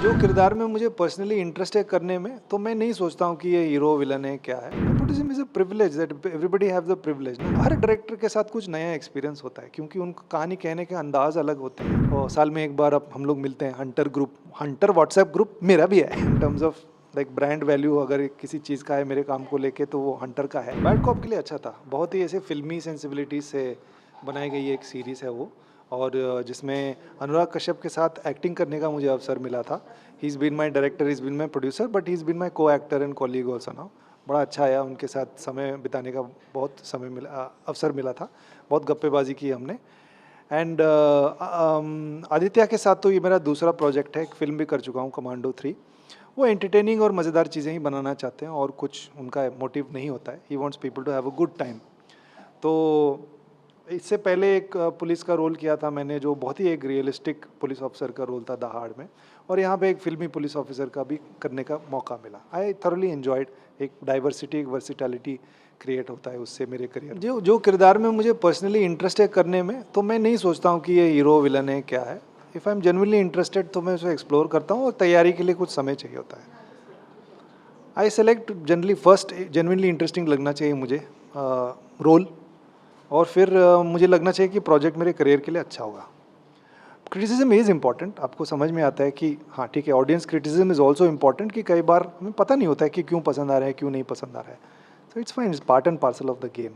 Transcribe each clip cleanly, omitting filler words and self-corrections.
जो किरदार में मुझे पर्सनली इंटरेस्ट है करने में, तो मैं नहीं सोचता हूँ कि ये हीरो विलन है क्या है। Nepotism is a privilege that everybody have the privilege ना। हर डायरेक्टर के साथ कुछ नया एक्सपीरियंस होता है क्योंकि उनका कहानी कहने के अंदाज अलग होते हैं। और साल में एक बार अब हम लोग मिलते हैं, Hunter group, Hunter WhatsApp group मेरा भी है इन terms of like brand value. अगर किसी चीज़ का है मेरे काम को लेके तो वो हंटर का है। बैड कॉप के लिए अच्छा था, बहुत ही ऐसे फिल्मी सेंसिबिलिटीज से बनाई गई एक सीरीज़ है वो। और जिसमें अनुराग कश्यप के साथ एक्टिंग करने का मुझे अवसर मिला था। He is been my director, is been my producer, but he is been my co-actor and colleague also now. बड़ा अच्छा आया उनके साथ समय बिताने का, बहुत समय मिला, अवसर मिला था। बहुत गप्पेबाजी की हमने। एंड आदित्य के साथ तो ये मेरा दूसरा प्रोजेक्ट है, एक फिल्म भी कर चुका हूँ, कमांडो 3। वो एंटरटेनिंग और मज़ेदार चीज़ें ही बनाना चाहते हैं और कुछ उनका मोटिव नहीं होता है। He wants people to have a good time. तो इससे पहले एक पुलिस का रोल किया था मैंने, जो बहुत ही एक रियलिस्टिक पुलिस ऑफिसर का रोल था दहाड़ में। और यहाँ पे एक फिल्मी पुलिस ऑफिसर का भी करने का मौका मिला। I thoroughly enjoyed. एक डाइवर्सिटी, एक वर्सिटैलिटी क्रिएट होता है उससे मेरे करियर। जो जो किरदार में मुझे पर्सनली इंटरेस्ट है करने में, तो मैं नहीं सोचता हूँ कि ये हीरो विलन है क्या है। If I am genuinely interested तो मैं उसे एक्सप्लोर करता हूँ, और तैयारी के लिए कुछ समय चाहिए होता है। I select generally first, genuinely interesting लगना चाहिए मुझे रोल। और फिर मुझे लगना चाहिए कि प्रोजेक्ट मेरे करियर के लिए अच्छा होगा। क्रिटिसिज्म इज़ इम्पॉर्टेंट, आपको समझ में आता है कि हाँ ठीक है, audience criticism is also important, कि कई बार हमें पता नहीं होता है कि क्यों पसंद आ रहा है, क्यों नहीं पसंद आ रहा है। तो it's fine, it's part and parcel of the game.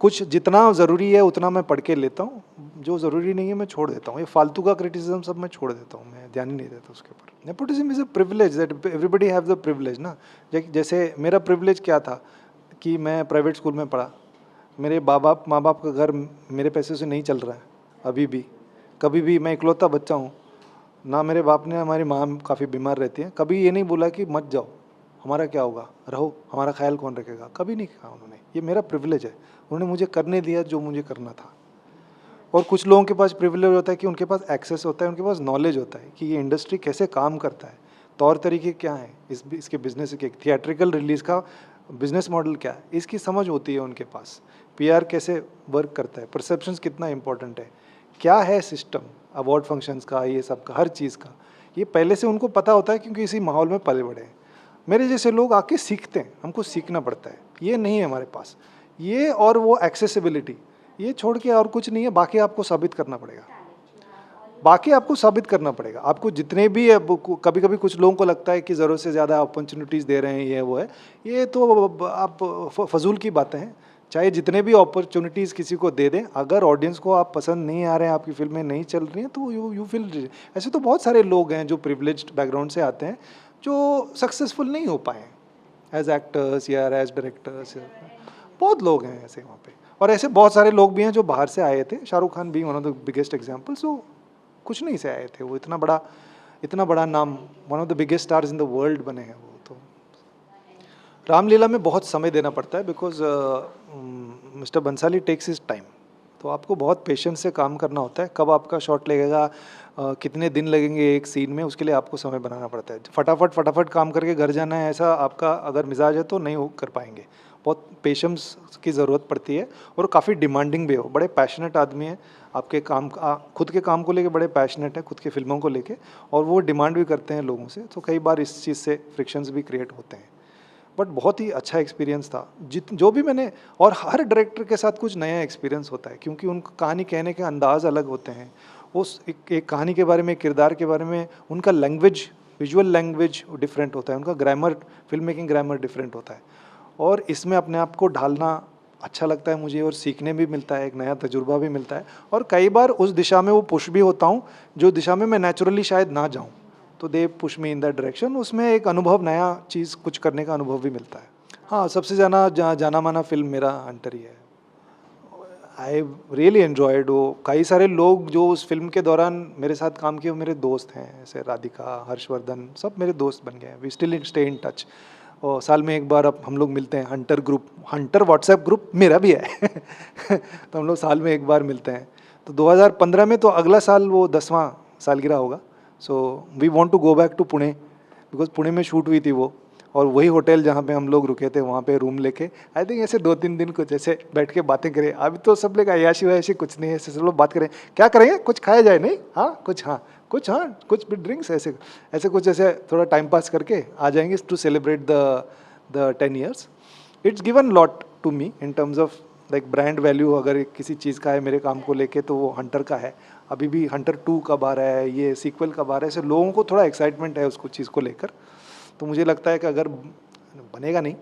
कुछ जितना ज़रूरी है उतना मैं पढ़ के लेता हूँ, जो ज़रूरी नहीं है मैं छोड़ देता हूँ। ये फालतू का क्रिटिसिज्म सब मैं छोड़ देता हूँ, मैं ध्यान ही नहीं देता उसके ऊपर। Nepotism is a privilege that everybody have the privilege ना। जैसे मेरा प्रिविलेज क्या था कि मैं प्राइवेट स्कूल में पढ़ा। मेरे माँ बाप का घर मेरे पैसे से नहीं चल रहा है अभी भी। कभी भी, मैं इकलौता बच्चा हूँ ना, मेरे बाप ने, हमारी माँ काफ़ी बीमार रहती है, कभी ये नहीं बोला कि मत जाओ, हमारा क्या होगा, रहो, हमारा ख्याल कौन रखेगा, कभी नहीं कहा उन्होंने। ये मेरा प्रिविलेज है, उन्होंने मुझे करने दिया जो मुझे करना था। और कुछ लोगों के पास प्रिविलेज होता है कि उनके पास एक्सेस होता है, उनके पास नॉलेज होता है कि ये इंडस्ट्री कैसे काम करता है, तौर तरीके क्या हैं, इसके बिजनेस के, थिएट्रिकल रिलीज़ का बिजनेस मॉडल क्या है, इसकी समझ होती है उनके पास। पीआर कैसे वर्क करता है, परसेप्शंस कितना इंपॉर्टेंट है, क्या है सिस्टम अवार्ड फंक्शंस का, ये सब का, हर चीज़ का, ये पहले से उनको पता होता है क्योंकि इसी माहौल में पले बड़े हैं। मेरे जैसे लोग आके सीखते हैं, हमको सीखना पड़ता है, ये नहीं है हमारे पास। ये और वो एक्सेसिबिलिटी, ये छोड़ के और कुछ नहीं है। बाकी आपको साबित करना पड़ेगा, बाकी आपको साबित करना पड़ेगा। आपको जितने भी, कभी कभी कुछ लोगों को लगता है कि ज़रूरत से ज़्यादा अपॉर्चुनिटीज़ दे रहे हैं, ये वो है, ये तो आप फजूल की बातें हैं। चाहे जितने भी अपॉर्चुनिटीज़ किसी को दे दें, अगर ऑडियंस को आप पसंद नहीं आ रहे हैं, आपकी फिल्में नहीं चल रही हैं, तो यू फील। ऐसे तो बहुत सारे लोग हैं जो प्रिविलेज्ड बैकग्राउंड से आते हैं, जो सक्सेसफुल नहीं हो पाए एज एक्टर्स या एज डायरेक्टर्स। बहुत लोग हैं ऐसे वहाँ पे। और ऐसे बहुत सारे लोग भी हैं जो बाहर से आए थे, शाहरुख खान भी one of the biggest examples. वो कुछ नहीं से आए थे, वो इतना बड़ा नाम, one of the biggest stars in the world बने हैं वो। तो रामलीला में बहुत समय देना पड़ता है, because mister Bhansali takes his time. तो आपको बहुत पेशेंस से काम करना होता है। कब आपका शॉट लगेगा, कितने दिन लगेंगे एक सीन में, उसके लिए आपको समय बनाना पड़ता है। फटाफट काम करके घर जाना है, ऐसा आपका अगर मिजाज है तो नहीं हो कर पाएंगे। बहुत पेशेंस की ज़रूरत पड़ती है, और काफ़ी डिमांडिंग भी हो। बड़े पैशनेट आदमी हैं, आपके काम खुद के काम को लेके बड़े पैशनेट है, खुद की फिल्मों को लेके, और वो डिमांड भी करते हैं लोगों से। तो कई बार इस चीज़ से फ्रिक्शंस भी क्रिएट होते हैं। बट बहुत ही अच्छा एक्सपीरियंस था जो भी मैंने। और हर डायरेक्टर के साथ कुछ नया एक्सपीरियंस होता है क्योंकि उनका कहानी कहने के अंदाज अलग होते हैं। उस एक कहानी के बारे में, एक किरदार के बारे में, उनका लैंग्वेज, विजुअल लैंग्वेज डिफरेंट होता है, उनका grammar, film making grammar different होता है। और इसमें अपने आप को ढालना अच्छा लगता है मुझे, और सीखने भी मिलता है, एक नया तजुर्बा भी मिलता है। और कई बार उस दिशा में वो पुश भी होता हूँ जो दिशा में मैं नेचुरली शायद ना जाऊँ, तो they push me in that direction. उसमें एक अनुभव, नया चीज़ कुछ करने का अनुभव भी मिलता है। हाँ, सबसे जाना माना फिल्म मेरा हंटर ही है। I really enjoyed. वो कई सारे लोग जो उस फिल्म के दौरान मेरे साथ काम किए, वो मेरे दोस्त हैं, जैसे राधिका, हर्षवर्धन, सब मेरे दोस्त बन गए हैं। We still stay in touch. और साल में एक बार अब हम लोग मिलते हैं, Hunter group, Hunter WhatsApp group मेरा भी है तो हम लोग साल में एक बार मिलते हैं। तो 2015 में, तो अगला साल वो 10वां सालगिरह होगा। So we want to go back to Pune, because Pune में शूट हुई थी वो। और वही होटल जहाँ पे हम लोग रुके थे, वहाँ पे रूम लेके आई थिंक ऐसे 2-3 दिन कुछ ऐसे बैठ के बातें करें। अभी तो सब लोग अयाशी वयाशी कुछ नहीं है, ऐसे सब लोग बात करें, क्या करेंगे, कुछ खाया जाए, नहीं, हाँ कुछ, हाँ कुछ, हाँ कुछ भी ड्रिंक्स ऐसे ऐसे कुछ ऐसे थोड़ा टाइम पास करके आ जाएंगे to celebrate the 10 years. It's given lot to me in terms of like brand value. अगर किसी चीज़ का है मेरे काम को लेके तो वो हंटर का है. अभी भी हंटर 2 कब आ रहा है, ये सीक्वल कब आ रहा है, ऐसे लोगों को थोड़ा एक्साइटमेंट है उसको चीज़ को लेकर. तो मुझे लगता है कि अगर बनेगा नहीं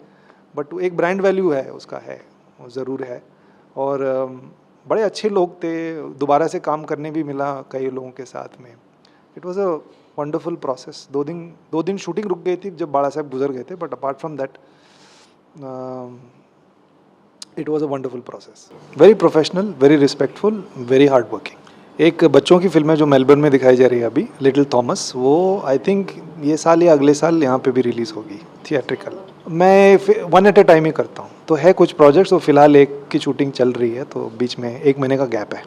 बट एक ब्रांड वैल्यू है उसका, है वो ज़रूर है. और बड़े अच्छे लोग थे, दोबारा से काम करने भी मिला कई लोगों के साथ में. It was a wonderful process. 2 दिन शूटिंग रुक गई थी जब बाड़ा साहब गुजर गए थे, but apart from that it was a wonderful process. Very professional, very respectful, very hard working. एक बच्चों की फिल्म है जो मेलबर्न में दिखाई जा रही है अभी, लिटिल थॉमस. वो आई थिंक ये साल या अगले साल यहाँ पे भी रिलीज़ होगी थिएट्रिकल. मैं 1 at a टाइम ही करता हूँ. तो है कुछ प्रोजेक्ट्स, तो फिलहाल एक की शूटिंग चल रही है, तो बीच में 1 महीने का गैप है.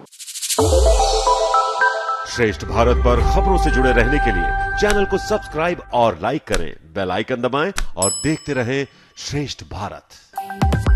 श्रेष्ठ भारत पर खबरों से जुड़े रहने के लिए चैनल को सब्सक्राइब और लाइक करें, बेल आइकन दबाएं और देखते रहें श्रेष्ठ भारत.